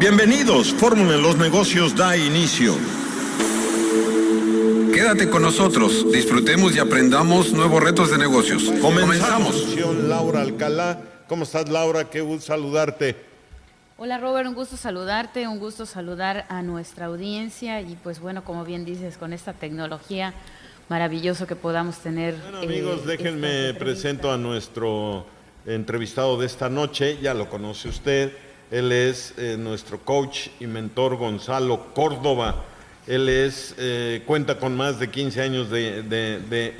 Bienvenidos, Fórmula en los Negocios da inicio. Quédate con nosotros, disfrutemos y aprendamos nuevos retos de negocios. Comenzamos. Laura Alcalá. ¿Cómo estás, Laura? Qué gusto saludarte. Hola, Robert, un gusto saludarte, un gusto saludar a nuestra audiencia y pues bueno, como bien dices, con esta tecnología maravilloso que podamos tener. Bueno, amigos, déjenme presento a nuestro entrevistado de esta noche. Ya lo conoce usted. Él es nuestro coach y mentor Gonzalo Córdoba. Él cuenta con más de 15 años de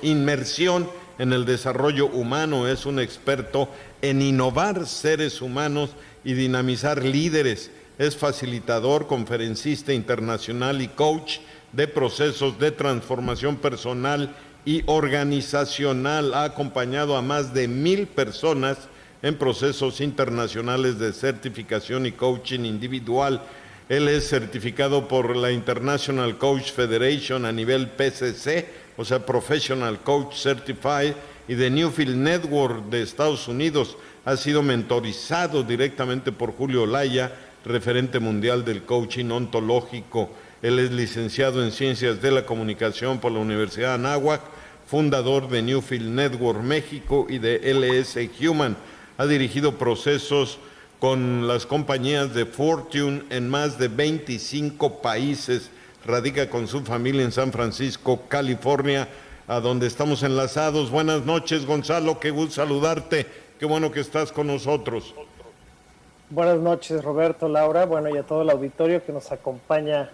inmersión en el desarrollo humano. Es un experto en innovar seres humanos y dinamizar líderes. Es facilitador, conferencista internacional y coach de procesos de transformación personal y organizacional. Ha acompañado a más de 1,000 personas en procesos internacionales de certificación y coaching individual. Él es certificado por la International Coach Federation a nivel PCC, o sea, Professional Coach Certified, y de Newfield Network de Estados Unidos. Ha sido mentorizado directamente por Julio Olaya, referente mundial del coaching ontológico. Él es licenciado en Ciencias de la Comunicación por la Universidad de Anáhuac, fundador de Newfield Network México y de LS Human. Ha dirigido procesos con las compañías de Fortune en más de 25 países. Radica con su familia en San Francisco, California, a donde estamos enlazados. Buenas noches, Gonzalo, qué gusto saludarte. Qué bueno que estás con nosotros. Buenas noches, Roberto, Laura, bueno, y a todo el auditorio que nos acompaña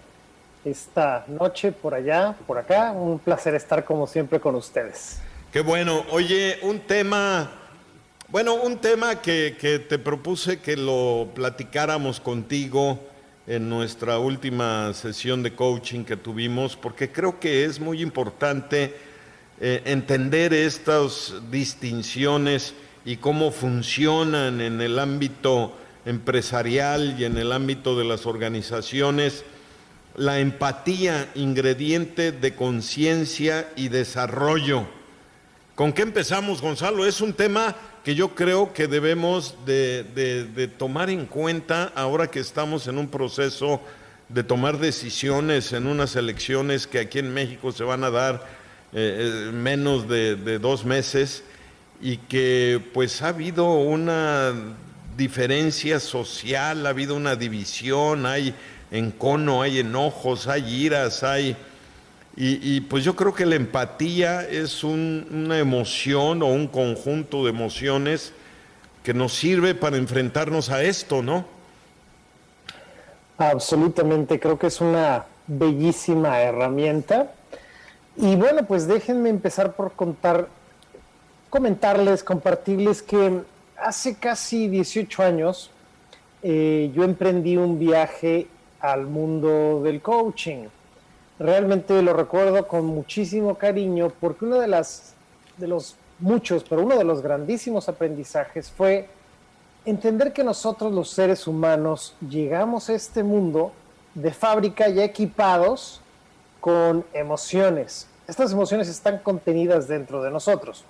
esta noche por allá, por acá. Un placer estar como siempre con ustedes. Qué bueno. Oye, un tema que te propuse que lo platicáramos contigo en nuestra última sesión de coaching que tuvimos, porque creo que es muy importante entender estas distinciones y cómo funcionan en el ámbito empresarial y en el ámbito de las organizaciones. La empatía, ingrediente de conciencia y desarrollo. ¿Con qué empezamos, Gonzalo? Es un tema que yo creo que debemos de tomar en cuenta ahora que estamos en un proceso de tomar decisiones en unas elecciones que aquí en México se van a dar menos de 2 meses, y que pues ha habido una diferencia social, ha habido una división, hay encono, hay enojos, hay iras, y pues yo creo que la empatía es una emoción o un conjunto de emociones que nos sirve para enfrentarnos a esto, ¿no? Absolutamente, creo que es una bellísima herramienta. Y bueno, pues déjenme empezar por compartirles que hace casi 18 años yo emprendí un viaje al mundo del coaching. Realmente lo recuerdo con muchísimo cariño porque uno de los grandísimos aprendizajes fue entender que nosotros los seres humanos llegamos a este mundo de fábrica ya equipados con emociones. Estas emociones están contenidas dentro de nosotros.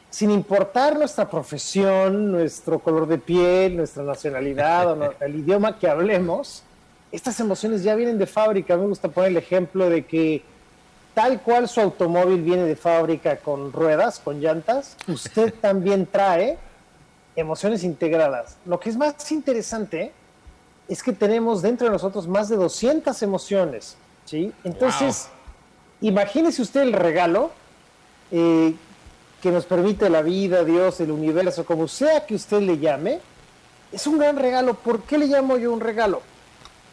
Sin importar nuestra profesión, nuestro color de piel, nuestra nacionalidad o el idioma que hablemos, estas emociones ya vienen de fábrica. Me gusta poner el ejemplo de que tal cual su automóvil viene de fábrica con ruedas, con llantas, usted también trae emociones integradas. Lo que es más interesante es que tenemos dentro de nosotros más de 200 emociones, ¿sí? Entonces, imagínese usted el regalo que nos permite la vida, Dios, el universo, como sea que usted le llame. Es un gran regalo. ¿Por qué le llamo yo un regalo?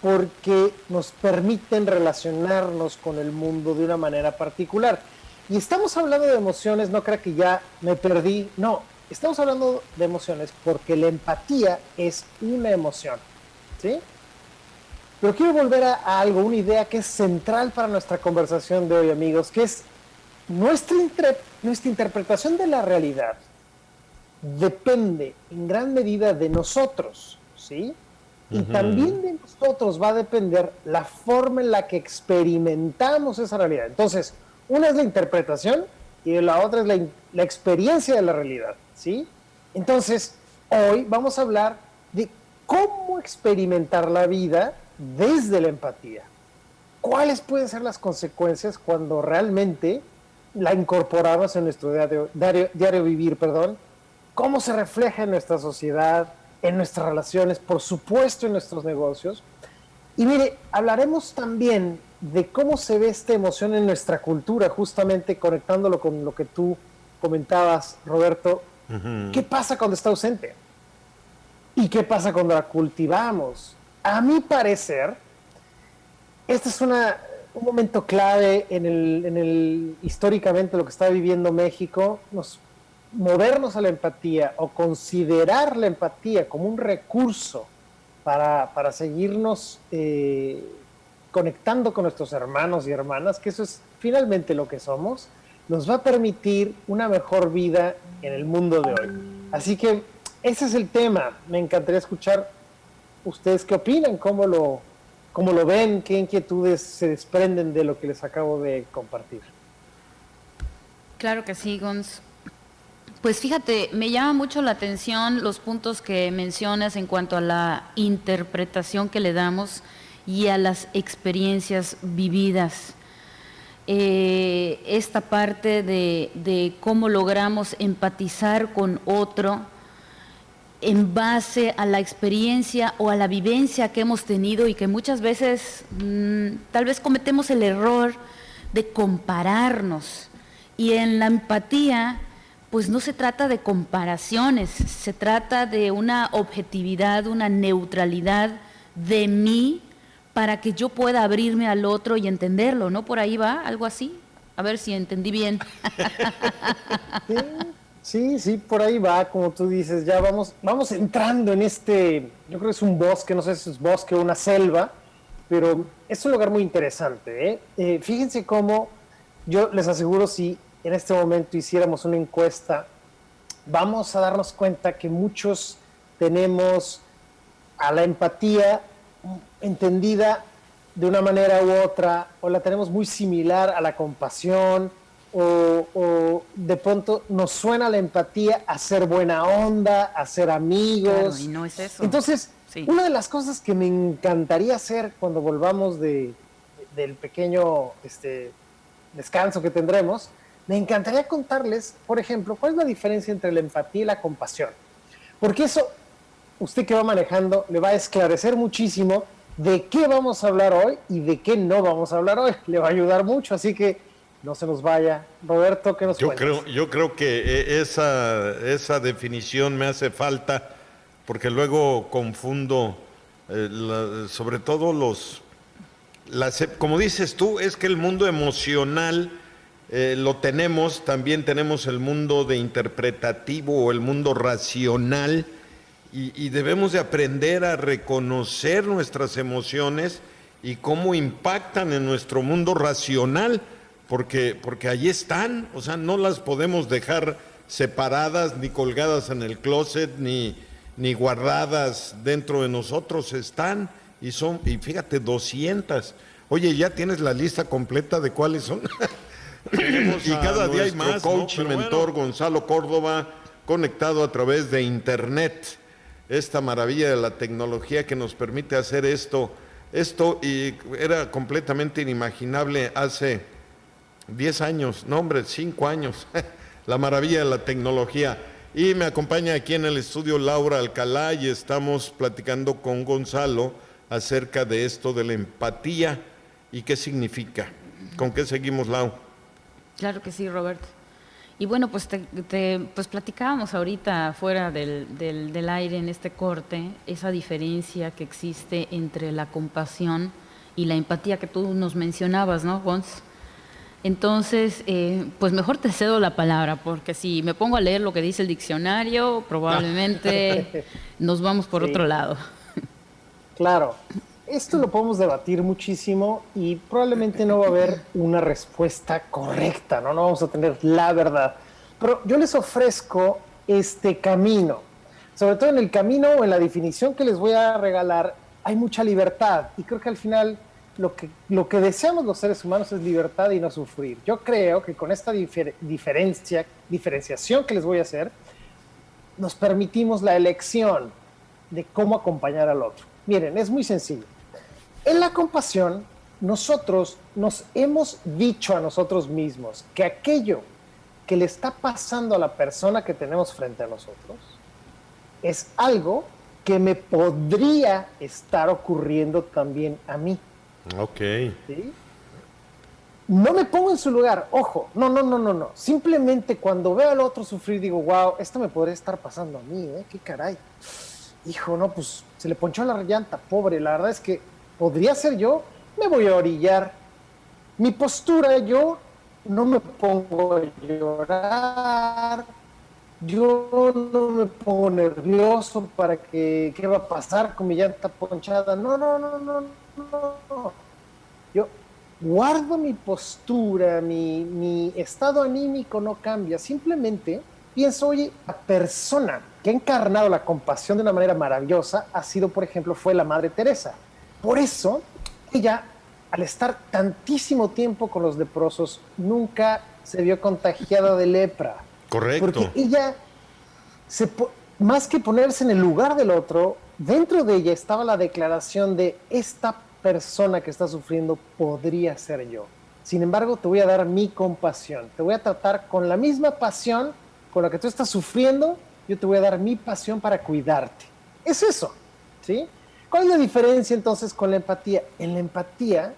Porque nos permiten relacionarnos con el mundo de una manera particular. Y estamos hablando de emociones, no crea que ya me perdí, no, estamos hablando de emociones porque la empatía es una emoción, ¿sí? Pero quiero volver a algo, una idea que es central para nuestra conversación de hoy, amigos, que es nuestra interpretación de la realidad depende en gran medida de nosotros, ¿sí? Y también de nosotros va a depender la forma en la que experimentamos esa realidad. Entonces, una es la interpretación y la otra es la experiencia de la realidad, ¿sí? Entonces, hoy vamos a hablar de cómo experimentar la vida desde la empatía. ¿Cuáles pueden ser las consecuencias cuando realmente la incorporamos en nuestro diario vivir, perdón? ¿Cómo se refleja en nuestra sociedad, en nuestras relaciones, por supuesto en nuestros negocios? Y mire, hablaremos también de cómo se ve esta emoción en nuestra cultura, justamente conectándolo con lo que tú comentabas, Roberto. ¿Qué pasa cuando está ausente? ¿Y qué pasa cuando la cultivamos? A mi parecer, este es un momento clave históricamente lo que está viviendo México. Movernos a la empatía o considerar la empatía como un recurso para seguirnos conectando con nuestros hermanos y hermanas, que eso es finalmente lo que somos, nos va a permitir una mejor vida en el mundo de hoy. Así que ese es el tema. Me encantaría escuchar ustedes qué opinan, cómo lo ven, qué inquietudes se desprenden de lo que les acabo de compartir. Claro que sí, Gonz. Pues fíjate, me llama mucho la atención los puntos que mencionas en cuanto a la interpretación que le damos y a las experiencias vividas. Esta parte de cómo logramos empatizar con otro en base a la experiencia o a la vivencia que hemos tenido y que muchas veces tal vez cometemos el error de compararnos. Y en la empatía, pues no se trata de comparaciones, se trata de una objetividad, una neutralidad de mí para que yo pueda abrirme al otro y entenderlo, ¿no? Por ahí va, algo así. A ver si entendí bien. Sí, por ahí va, como tú dices, ya vamos entrando en yo creo que es un bosque, no sé si es bosque o una selva, pero es un lugar muy interesante, ¿eh? Fíjense cómo, yo les aseguro, si en este momento hiciéramos una encuesta, vamos a darnos cuenta que muchos tenemos a la empatía entendida de una manera u otra, o la tenemos muy similar a la compasión, o de pronto nos suena la empatía a ser buena onda, a ser amigos. Claro, y no es eso. Entonces, sí. Una de las cosas que me encantaría hacer cuando volvamos del pequeño descanso que tendremos, me encantaría contarles, por ejemplo, cuál es la diferencia entre la empatía y la compasión. Porque eso, usted que va manejando, le va a esclarecer muchísimo de qué vamos a hablar hoy y de qué no vamos a hablar hoy. Le va a ayudar mucho, así que no se nos vaya. Roberto, ¿qué nos cuentas? Yo creo que esa definición me hace falta, porque luego confundo, sobre todo como dices tú, es que el mundo emocional lo tenemos, también tenemos el mundo de interpretativo o el mundo racional, y debemos de aprender a reconocer nuestras emociones y cómo impactan en nuestro mundo racional, porque allí están, o sea, no las podemos dejar separadas, ni colgadas en el closet, ni guardadas dentro de nosotros, están, y fíjate, 200. Oye, ¿ya tienes la lista completa de cuáles son? Y cada día hay más, coach y mentor Gonzalo Córdoba, conectado a través de internet, esta maravilla de la tecnología que nos permite hacer esto, y era completamente inimaginable hace 10 años, no hombre, 5 años, la maravilla de la tecnología. Y me acompaña aquí en el estudio Laura Alcalá, y estamos platicando con Gonzalo acerca de esto de la empatía y qué significa. ¿Con qué seguimos, Lau? Claro que sí, Roberto. Y bueno, pues pues platicábamos ahorita fuera del aire en este corte, esa diferencia que existe entre la compasión y la empatía que tú nos mencionabas, ¿no, Gonz? Entonces, pues mejor te cedo la palabra, porque si me pongo a leer lo que dice el diccionario, probablemente nos vamos por otro lado. Claro. Esto lo podemos debatir muchísimo y probablemente no va a haber una respuesta correcta, ¿no? No vamos a tener la verdad. Pero yo les ofrezco este camino. Sobre todo en el camino o en la definición que les voy a regalar, hay mucha libertad. Y creo que al final lo que deseamos los seres humanos es libertad y no sufrir. Yo creo que con esta diferenciación que les voy a hacer, nos permitimos la elección. de cómo acompañar al otro. Miren, es muy sencillo. En la compasión, nosotros nos hemos dicho a nosotros mismos que aquello que le está pasando a la persona que tenemos frente a nosotros es algo que me podría estar ocurriendo también a mí. Ok. ¿Sí? No me pongo en su lugar, ojo, no. Simplemente cuando veo al otro sufrir digo, wow, esto me podría estar pasando a mí, qué caray. Hijo, no, pues se le ponchó la llanta, pobre, la verdad es que podría ser yo, me voy a orillar. Mi postura, yo no me pongo a llorar, yo no me pongo nervioso para que qué va a pasar con mi llanta ponchada. No. Yo guardo mi postura, mi estado anímico no cambia. Simplemente pienso, oye, la persona que ha encarnado la compasión de una manera maravillosa ha sido, por ejemplo, fue la Madre Teresa. Por eso, ella, al estar tantísimo tiempo con los leprosos, nunca se vio contagiada de lepra. Correcto. Porque ella, más que ponerse en el lugar del otro, dentro de ella estaba la declaración de esta persona que está sufriendo podría ser yo. Sin embargo, te voy a dar mi compasión. Te voy a tratar con la misma pasión con la que tú estás sufriendo. Yo te voy a dar mi pasión para cuidarte. Es eso, ¿sí? ¿Cuál es la diferencia entonces con la empatía? En la empatía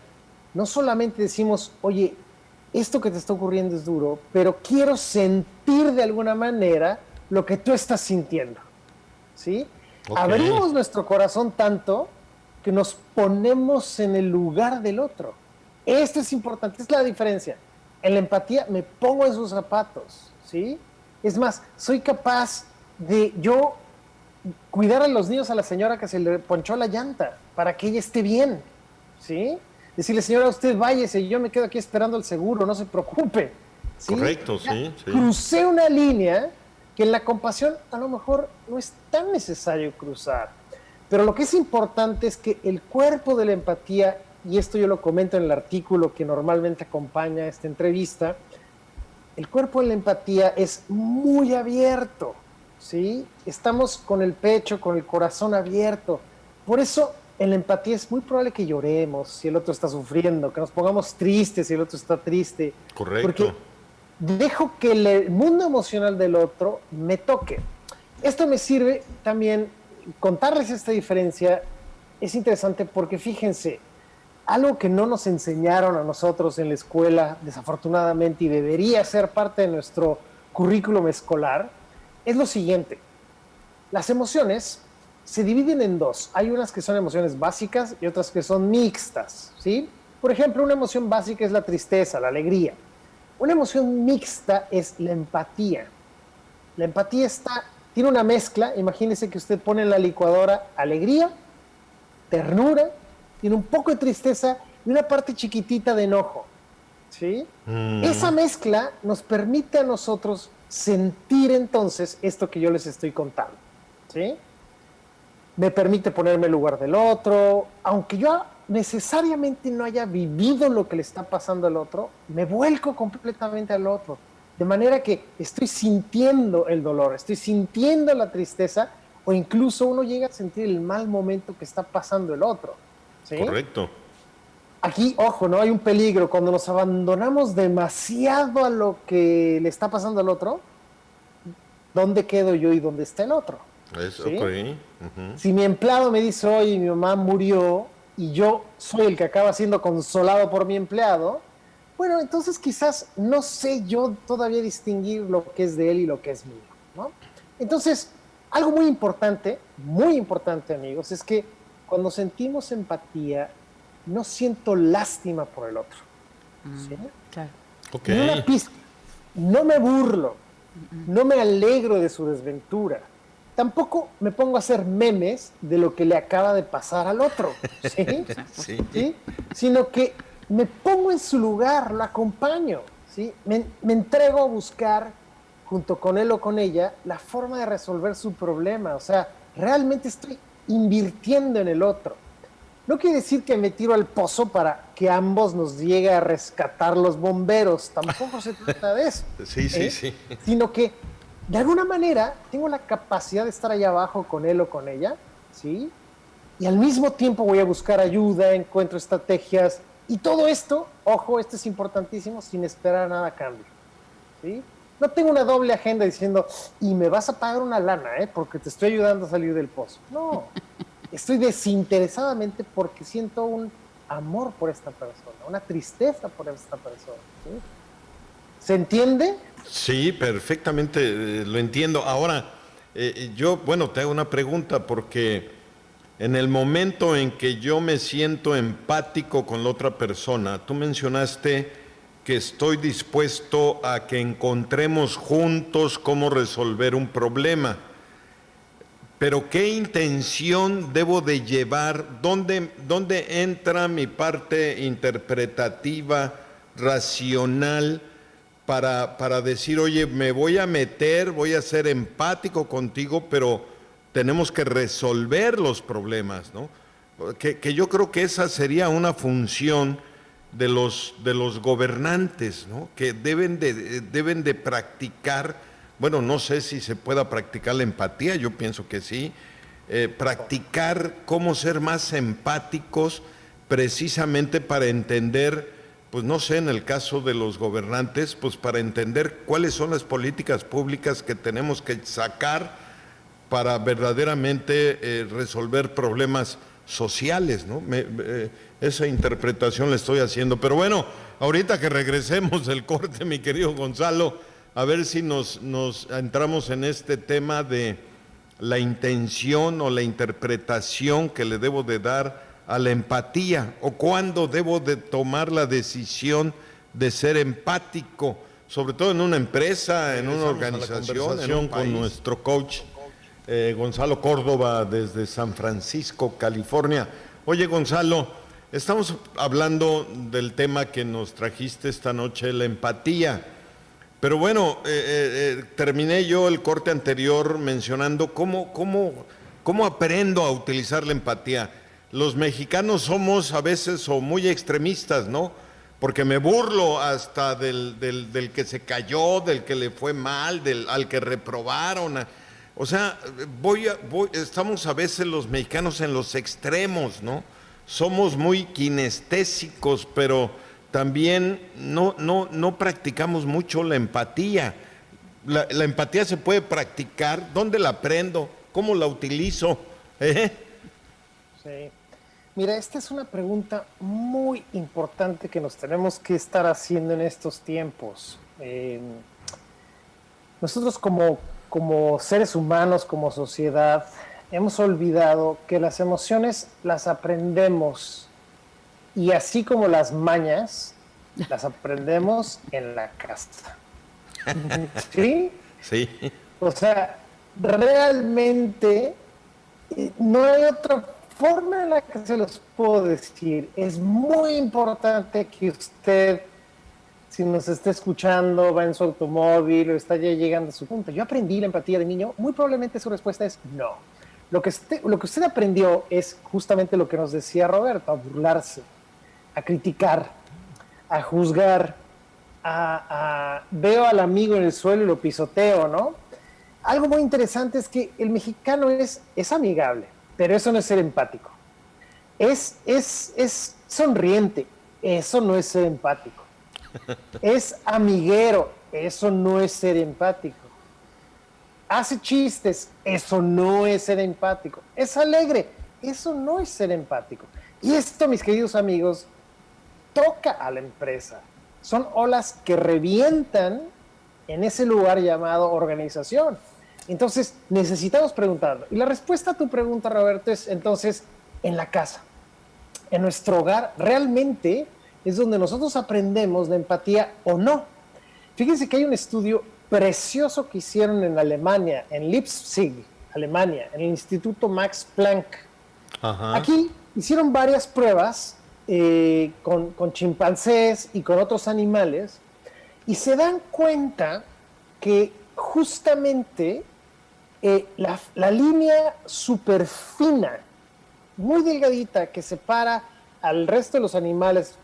no solamente decimos, oye, esto que te está ocurriendo es duro, pero quiero sentir de alguna manera lo que tú estás sintiendo, ¿sí? Okay. Abrimos nuestro corazón tanto que nos ponemos en el lugar del otro. Esto es importante, es la diferencia. En la empatía me pongo en sus zapatos, ¿sí? Es más, soy capaz de yo cuidar a los niños a la señora que se le ponchó la llanta para que ella esté bien, ¿sí? Decirle, señora, usted váyase y yo me quedo aquí esperando el seguro, no se preocupe, ¿sí? Correcto, sí. Crucé una línea que en la compasión a lo mejor no es tan necesario cruzar. Pero lo que es importante es que el cuerpo de la empatía, y esto yo lo comento en el artículo que normalmente acompaña esta entrevista, el cuerpo de la empatía es muy abierto, ¿sí? Estamos con el pecho, con el corazón abierto. Por eso en la empatía es muy probable que lloremos si el otro está sufriendo, que nos pongamos tristes si el otro está triste. Correcto. Porque dejo que el mundo emocional del otro me toque. Esto me sirve también, contarles esta diferencia es interesante porque fíjense, algo que no nos enseñaron a nosotros en la escuela, desafortunadamente, y debería ser parte de nuestro currículum escolar, es lo siguiente. Las emociones se dividen en dos. Hay unas que son emociones básicas y otras que son mixtas, ¿sí? Por ejemplo, una emoción básica es la tristeza, la alegría. Una emoción mixta es la empatía. La empatía tiene una mezcla. Imagínese que usted pone en la licuadora alegría, ternura, tiene un poco de tristeza y una parte chiquitita de enojo, ¿sí? Esa mezcla nos permite a nosotros sentir entonces esto que yo les estoy contando, ¿sí? Me permite ponerme en lugar del otro, aunque yo necesariamente no haya vivido lo que le está pasando al otro, me vuelco completamente al otro, de manera que estoy sintiendo el dolor, estoy sintiendo la tristeza, o incluso uno llega a sentir el mal momento que está pasando el otro, ¿sí? Correcto. Aquí, ojo, ¿no? Hay un peligro. Cuando nos abandonamos demasiado a lo que le está pasando al otro, ¿dónde quedo yo y dónde está el otro? Eso, ¿sí? okay. Si mi empleado me dice, oye, mi mamá murió y yo soy el que acaba siendo consolado por mi empleado, bueno, entonces quizás no sé yo todavía distinguir lo que es de él y lo que es mío, ¿no? Entonces, algo muy importante, amigos, es que cuando sentimos empatía, no siento lástima por el otro. ¿Sí? Claro. Okay. Ni una pizca. No me burlo. No me alegro de su desventura. Tampoco me pongo a hacer memes de lo que le acaba de pasar al otro. ¿Sí? ¿Sí? Sino que me pongo en su lugar, lo acompaño. ¿Sí? Me entrego a buscar, junto con él o con ella, la forma de resolver su problema. O sea, realmente estoy invirtiendo en el otro. No quiere decir que me tiro al pozo para que ambos nos llegue a rescatar los bomberos. Tampoco se trata de eso. Sí. Sino que, de alguna manera, tengo la capacidad de estar allá abajo con él o con ella ¿sí? Y al mismo tiempo voy a buscar ayuda, encuentro estrategias, y todo esto, ojo, esto es importantísimo, sin esperar nada a cambio, ¿sí? No tengo una doble agenda diciendo, y me vas a pagar una lana, porque te estoy ayudando a salir del pozo. No, estoy desinteresadamente porque siento un amor por esta persona, una tristeza por esta persona, ¿sí? ¿Se entiende? Sí, perfectamente lo entiendo. Ahora, yo, bueno, te hago una pregunta porque en el momento en que yo me siento empático con la otra persona, tú mencionaste que estoy dispuesto a que encontremos juntos cómo resolver un problema. Pero ¿qué intención debo de llevar? ¿Dónde entra mi parte interpretativa, racional, para decir, oye, me voy a meter, voy a ser empático contigo, pero tenemos que resolver los problemas, ¿no? Que yo creo que esa sería una función de los gobernantes, ¿no? Que deben de practicar, bueno, no sé si se pueda practicar la empatía, yo pienso que sí, practicar cómo ser más empáticos precisamente para entender, pues no sé, en el caso de los gobernantes, pues para entender cuáles son las políticas públicas que tenemos que sacar para verdaderamente resolver problemas sociales, ¿no? Esa interpretación la estoy haciendo. Pero bueno, ahorita que regresemos del corte, mi querido Gonzalo, a ver si nos entramos en este tema de la intención o la interpretación que le debo de dar a la empatía, o cuándo debo de tomar la decisión de ser empático, sobre todo en una empresa, en una organización, en un país. Con nuestro coach Gonzalo Córdoba desde San Francisco, California. Oye, Gonzalo, estamos hablando del tema que nos trajiste esta noche, la empatía. Pero bueno, terminé yo el corte anterior mencionando cómo aprendo a utilizar la empatía. Los mexicanos somos a veces o muy extremistas, ¿no? Porque me burlo hasta del que se cayó, del que le fue mal, al que reprobaron. O sea, estamos a veces los mexicanos en los extremos, ¿no? Somos muy kinestésicos, pero también no practicamos mucho la empatía. La empatía se puede practicar. ¿Dónde la aprendo? ¿Cómo la utilizo? Sí. Mira, esta es una pregunta muy importante que nos tenemos que estar haciendo en estos tiempos. Nosotros como seres humanos, como sociedad, hemos olvidado que las emociones las aprendemos, y así como las mañas, las aprendemos en la casa. ¿Sí? Sí. O sea, realmente no hay otra forma en la que se los puedo decir. Es muy importante que usted, si nos está escuchando, va en su automóvil o está ya llegando a su punto. Yo aprendí la empatía de niño. Muy probablemente su respuesta es no. Lo que usted aprendió es justamente lo que nos decía Roberto: a burlarse, a criticar, a juzgar, veo al amigo en el suelo y lo pisoteo, ¿no? Algo muy interesante es que el mexicano es amigable, pero eso no es ser empático. Es sonriente, eso no es ser empático. Es amiguero, eso no es ser empático. Hace chistes, eso no es ser empático. Es alegre, eso no es ser empático. Y esto, mis queridos amigos, toca a la empresa. Son olas que revientan en ese lugar llamado organización. Entonces, necesitamos preguntarlo. Y la respuesta a tu pregunta, Roberto, es entonces en la casa. En nuestro hogar, realmente es donde nosotros aprendemos de empatía o no. Fíjense que hay un estudio precioso que hicieron en Alemania, en Leipzig, Alemania, en el Instituto Max Planck. Ajá. Aquí hicieron varias pruebas con chimpancés y con otros animales, y se dan cuenta que justamente la línea súper fina, muy delgadita, que separa al resto de los animales,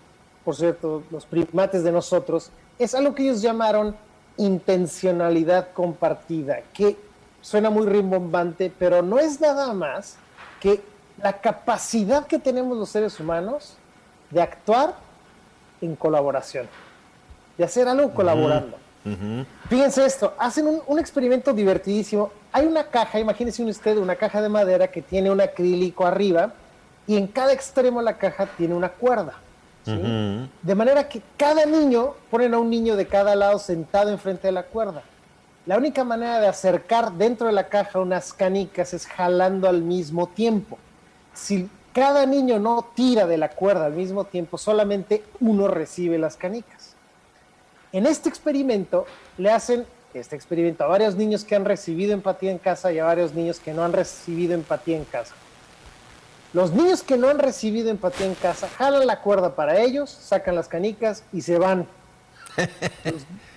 por cierto, los primates de nosotros, es algo que ellos llamaron intencionalidad compartida, que suena muy rimbombante, pero no es nada más que la capacidad que tenemos los seres humanos de actuar en colaboración, de hacer algo colaborando. Fíjense esto, hacen un experimento divertidísimo. Hay una caja, imagínense usted, una caja de madera que tiene un acrílico arriba y en cada extremo de la caja tiene una cuerda. ¿Sí? De manera que cada niño, ponen a un niño de cada lado sentado enfrente de la cuerda. La única manera de acercar dentro de la caja unas canicas es jalando al mismo tiempo. Si cada niño no tira de la cuerda al mismo tiempo, solamente uno recibe las canicas. En este experimento le hacen este experimento a varios niños que han recibido empatía en casa y a varios niños que no han recibido empatía en casa. Los niños que no han recibido empatía en casa jalan la cuerda para ellos, sacan las canicas y se van.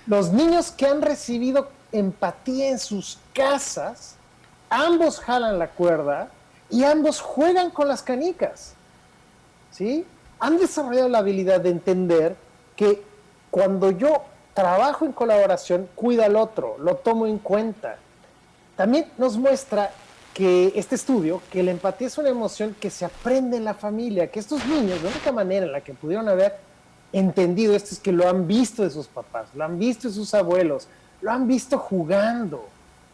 Los niños que han recibido empatía en sus casas, ambos jalan la cuerda y ambos juegan con las canicas. ¿Sí? Han desarrollado la habilidad de entender que cuando yo trabajo en colaboración, cuido al otro, lo tomo en cuenta. También nos muestra que este estudio, que la empatía es una emoción que se aprende en la familia, que estos niños, la única manera en la que pudieron haber entendido esto es que lo han visto de sus papás, lo han visto de sus abuelos, lo han visto jugando,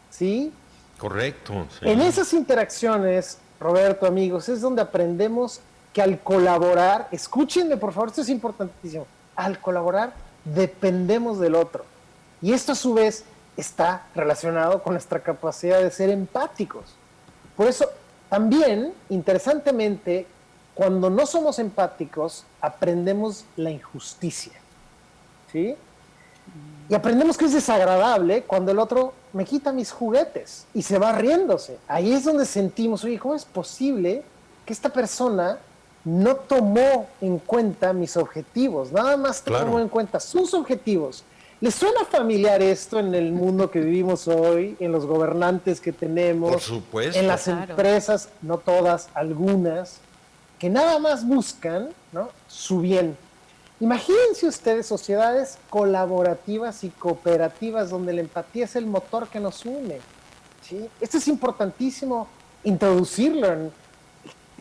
¿sí? Correcto. Sí. En esas interacciones, Roberto, amigos, es donde aprendemos que al colaborar, escúchenme por favor, esto es importantísimo, al colaborar dependemos del otro. Y esto a su vez está relacionado con nuestra capacidad de ser empáticos. Por eso, también, interesantemente, cuando no somos empáticos, aprendemos la injusticia. ¿Sí? Y aprendemos que es desagradable cuando el otro me quita mis juguetes y se va riéndose. Ahí es donde sentimos, oye, ¿cómo es posible que esta persona no tomó en cuenta mis objetivos? Nada más tomó en cuenta sus objetivos. ¿Les suena familiar esto en el mundo que vivimos hoy, en los gobernantes que tenemos? Por supuesto. En las empresas, no todas, algunas, que nada más buscan, ¿no?, su bien. Imagínense ustedes sociedades colaborativas y cooperativas donde la empatía es el motor que nos une. ¿Sí? Esto es importantísimo introducirlo.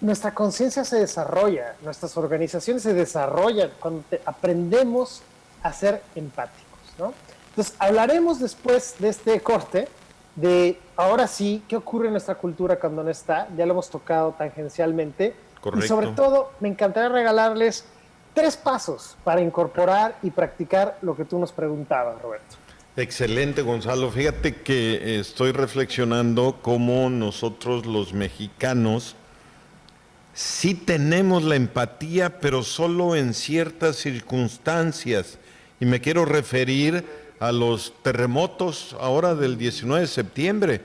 Nuestra conciencia se desarrolla, nuestras organizaciones se desarrollan cuando aprendemos a ser empáticos, ¿no? Entonces, hablaremos después de este corte de, ahora sí, qué ocurre en nuestra cultura cuando no está. Ya lo hemos tocado tangencialmente. Correcto. Y sobre todo, me encantaría regalarles 3 pasos para incorporar y practicar lo que tú nos preguntabas, Roberto. Excelente, Gonzalo. Fíjate que estoy reflexionando cómo nosotros los mexicanos sí tenemos la empatía, pero solo en ciertas circunstancias. Y me quiero referir a los terremotos ahora del 19 de septiembre.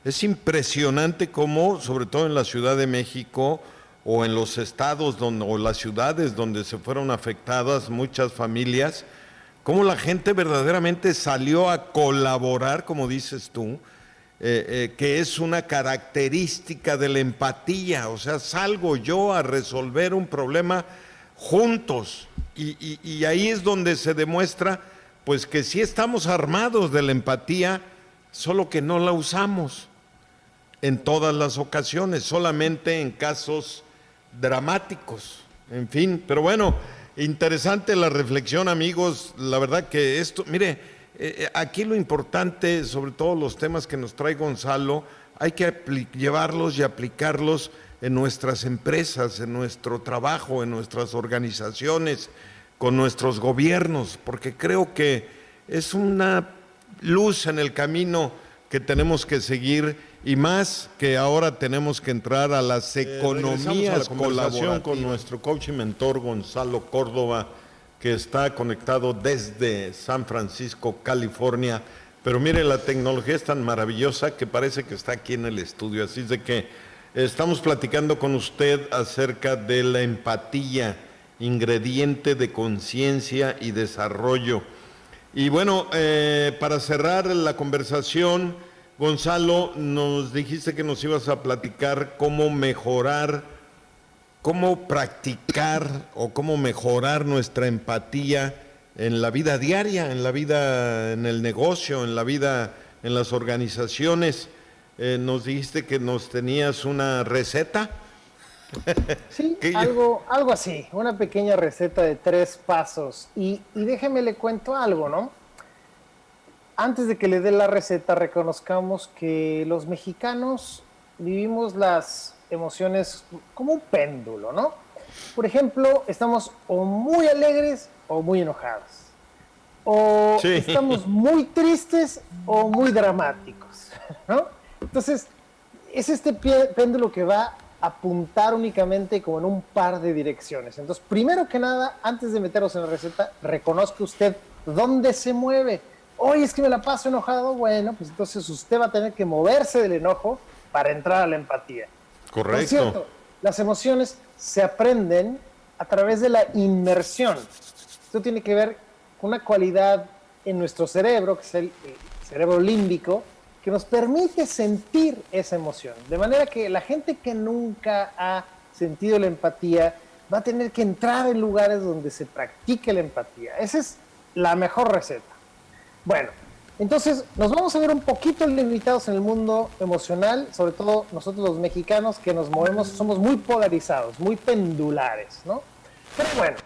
Es impresionante cómo, sobre todo en la Ciudad de México o en los estados o las ciudades donde se fueron afectadas muchas familias, cómo la gente verdaderamente salió a colaborar, como dices tú, que es una característica de la empatía. O sea, salgo yo a resolver un problema juntos y ahí es donde se demuestra pues que sí estamos armados de la empatía, solo que no la usamos en todas las ocasiones, solamente en casos dramáticos, en fin. Pero bueno, interesante la reflexión, amigos. La verdad que esto, mire, aquí lo importante, sobre todo los temas que nos trae Gonzalo, hay que llevarlos y aplicarlos en nuestras empresas, en nuestro trabajo, en nuestras organizaciones, con nuestros gobiernos, porque creo que es una luz en el camino que tenemos que seguir, y más que ahora tenemos que entrar a las economías colaborativas. Con nuestro coach y mentor Gonzalo Córdoba, que está conectado desde San Francisco, California. Pero mire, la tecnología es tan maravillosa que parece que está aquí en el estudio. Así es de que estamos platicando con usted acerca de la empatía, ingrediente de conciencia y desarrollo. Y bueno, para cerrar la conversación, Gonzalo, nos dijiste que nos ibas a platicar cómo mejorar, cómo practicar o cómo mejorar nuestra empatía en la vida diaria, en la vida, en el negocio, en la vida, en las organizaciones. nos dijiste que nos tenías una receta. Sí, algo así, una pequeña receta de 3 pasos. Y déjeme le cuento algo, ¿no? Antes de que le dé la receta, reconozcamos que los mexicanos vivimos las emociones como un péndulo, ¿no? Por ejemplo, estamos o muy alegres o muy enojados. O sí, estamos muy tristes o muy dramáticos, ¿no? Entonces, es este péndulo que va a apuntar únicamente como en un par de direcciones. Entonces, primero que nada, antes de meternos en la receta, reconozca usted dónde se mueve. Oye, es que me la paso enojado. Bueno, pues entonces usted va a tener que moverse del enojo para entrar a la empatía. correcto. Por cierto, las emociones se aprenden a través de la inmersión. Esto tiene que ver con una cualidad en nuestro cerebro, que es el cerebro límbico, que nos permite sentir esa emoción. De manera que la gente que nunca ha sentido la empatía va a tener que entrar en lugares donde se practique la empatía. Esa es la mejor receta. Bueno, entonces nos vamos a ver un poquito limitados en el mundo emocional, sobre todo nosotros los mexicanos que nos movemos, somos muy polarizados, muy pendulares, ¿no? Pero bueno,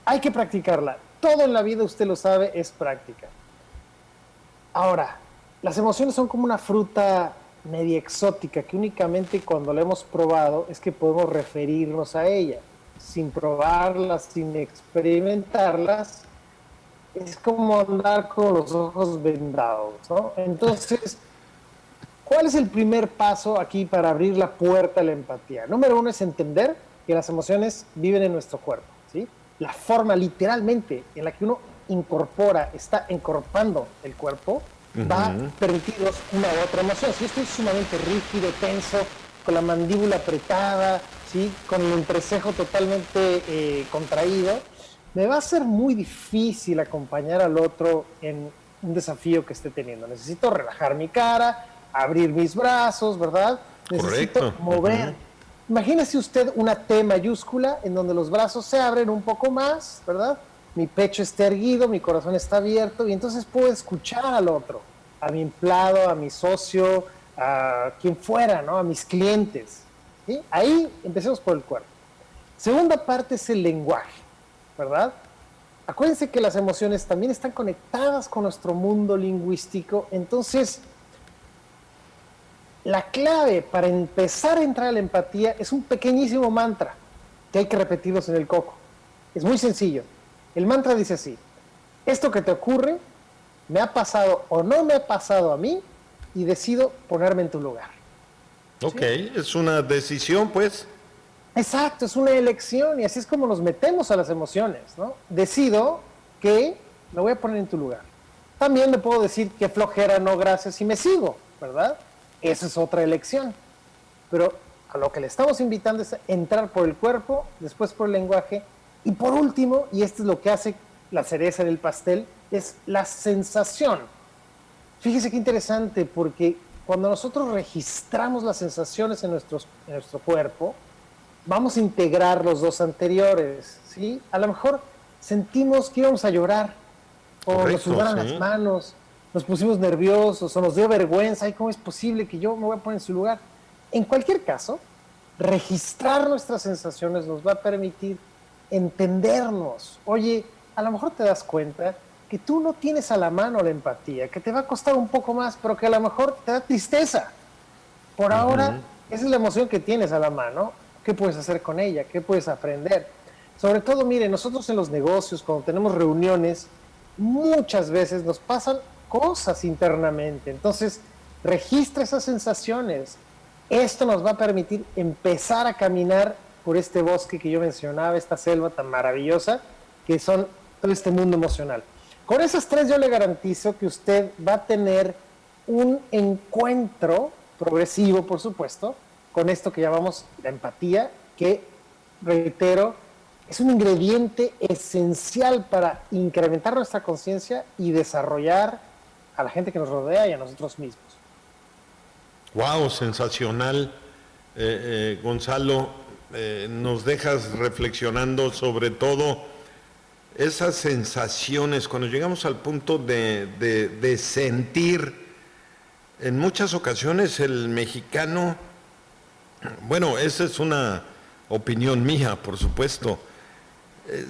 hay que practicarla. Todo en la vida, usted lo sabe, es práctica. Ahora, las emociones son como una fruta media exótica que únicamente cuando la hemos probado es que podemos referirnos a ella. Sin probarlas, sin experimentarlas, es como andar con los ojos vendados, ¿no? Entonces, ¿cuál es el primer paso aquí para abrir la puerta a la empatía? Número 1 es entender que las emociones viven en nuestro cuerpo, ¿sí? La forma literalmente en la que uno está encorpando el cuerpo, va a permitirnos una u otra emoción. Si yo estoy sumamente rígido, tenso, con la mandíbula apretada, ¿sí? Con el entrecejo totalmente contraído, me va a ser muy difícil acompañar al otro en un desafío que esté teniendo. Necesito relajar mi cara, abrir mis brazos, ¿verdad? Necesito correcto. mover. Imagínese usted una T mayúscula en donde los brazos se abren un poco más, ¿verdad? Mi pecho está erguido, mi corazón está abierto y entonces puedo escuchar al otro, a mi empleado, a mi socio, a quien fuera, ¿no? A mis clientes, ¿sí? Ahí empecemos por el cuerpo. Segunda parte es el lenguaje, ¿verdad? Acuérdense que las emociones también están conectadas con nuestro mundo lingüístico, entonces la clave para empezar a entrar a la empatía es un pequeñísimo mantra que hay que repetirlos en el coco. Es muy sencillo. El mantra dice así: esto que te ocurre me ha pasado o no me ha pasado a mí y decido ponerme en tu lugar. Ok, ¿sí? Es una decisión, pues. Exacto, es una elección y así es como nos metemos a las emociones, ¿no? Decido que me voy a poner en tu lugar. También me puedo decir que flojera, no gracias y me sigo, ¿verdad? Esa es otra elección. Pero a lo que le estamos invitando es a entrar por el cuerpo, después por el lenguaje y por último, y esto es lo que hace la cereza del pastel, es la sensación. Fíjese qué interesante, porque cuando nosotros registramos las sensaciones en nuestro cuerpo, vamos a integrar los dos anteriores, ¿sí? A lo mejor sentimos que íbamos a llorar, o nos sudaron las manos, nos pusimos nerviosos, o nos dio vergüenza, ¿y cómo es posible que yo me voy a poner en su lugar? En cualquier caso, registrar nuestras sensaciones nos va a permitir entendernos. Oye, a lo mejor te das cuenta que tú no tienes a la mano la empatía, que te va a costar un poco más, pero que a lo mejor te da tristeza. Por ahora, esa es la emoción que tienes a la mano. ¿Qué puedes hacer con ella? ¿Qué puedes aprender? Sobre todo, mire, nosotros en los negocios, cuando tenemos reuniones, muchas veces nos pasan cosas internamente. Entonces, registra esas sensaciones. Esto nos va a permitir empezar a caminar por este bosque que yo mencionaba, esta selva tan maravillosa, que son todo este mundo emocional. Con esas 3 yo le garantizo que usted va a tener un encuentro progresivo, por supuesto, con esto que llamamos la empatía, que, reitero, es un ingrediente esencial para incrementar nuestra conciencia y desarrollar a la gente que nos rodea y a nosotros mismos. Wow, sensacional, Gonzalo. Nos dejas reflexionando sobre todo esas sensaciones cuando llegamos al punto de sentir en muchas ocasiones el mexicano, bueno, esa es una opinión mía, por supuesto,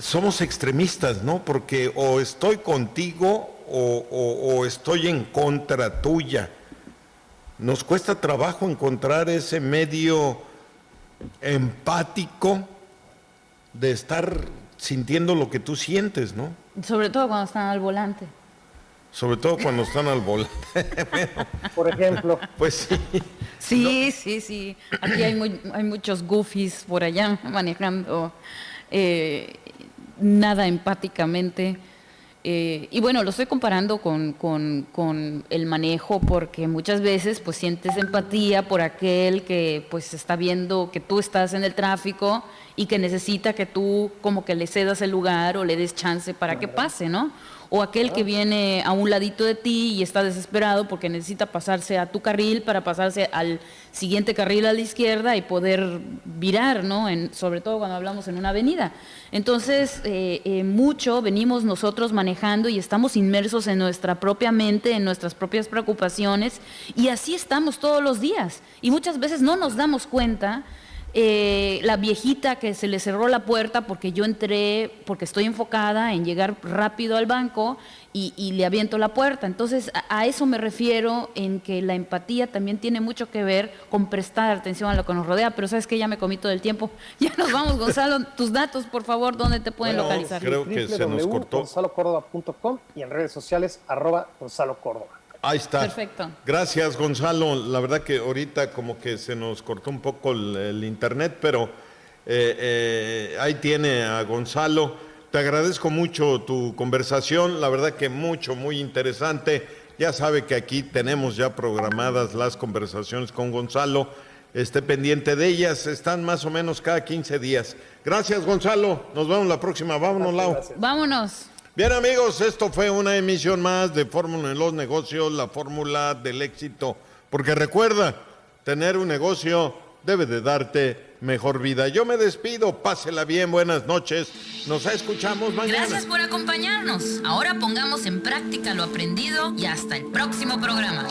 somos extremistas, ¿no? Porque o estoy contigo o estoy en contra tuya. Nos cuesta trabajo encontrar ese medio empático de estar sintiendo lo que tú sientes, ¿no? Sobre todo cuando están al volante. Sobre todo cuando están al volante. Por ejemplo. Pues sí. Sí. Aquí hay muchos goofies por allá manejando nada empáticamente. Y bueno, lo estoy comparando con el manejo porque muchas veces pues sientes empatía por aquel que pues está viendo que tú estás en el tráfico y que necesita que tú como que le cedas el lugar o le des chance para que pase, ¿no? O aquel que viene a un ladito de ti y está desesperado porque necesita pasarse a tu carril para pasarse al siguiente carril a la izquierda y poder virar, ¿no? Sobre todo cuando hablamos en una avenida. Entonces, mucho venimos nosotros manejando y estamos inmersos en nuestra propia mente, en nuestras propias preocupaciones, y así estamos todos los días. Y muchas veces no nos damos cuenta. La viejita que se le cerró la puerta porque yo entré, porque estoy enfocada en llegar rápido al banco y le aviento la puerta. Entonces, a eso me refiero, en que la empatía también tiene mucho que ver con prestar atención a lo que nos rodea. Pero ¿sabes qué? Ya me comí todo el tiempo. Ya nos vamos, Gonzalo. Tus datos, por favor, ¿dónde te pueden localizar? Creo que se nos cortó. www.gonzalocórdoba.com y en redes sociales @Gonzalo Córdoba. Ahí está. Perfecto. Gracias, Gonzalo. La verdad que ahorita como que se nos cortó un poco el internet, pero ahí tiene a Gonzalo. Te agradezco mucho tu conversación, la verdad que muy interesante. Ya sabe que aquí tenemos ya programadas las conversaciones con Gonzalo. Esté pendiente de ellas, están más o menos cada 15 días. Gracias, Gonzalo. Nos vemos la próxima. Vámonos, Lau. Vámonos. Bien, amigos, esto fue una emisión más de Fórmula en los Negocios, la fórmula del éxito. Porque recuerda, tener un negocio debe de darte mejor vida. Yo me despido, pásela bien, buenas noches. Nos escuchamos mañana. Gracias por acompañarnos. Ahora pongamos en práctica lo aprendido y hasta el próximo programa.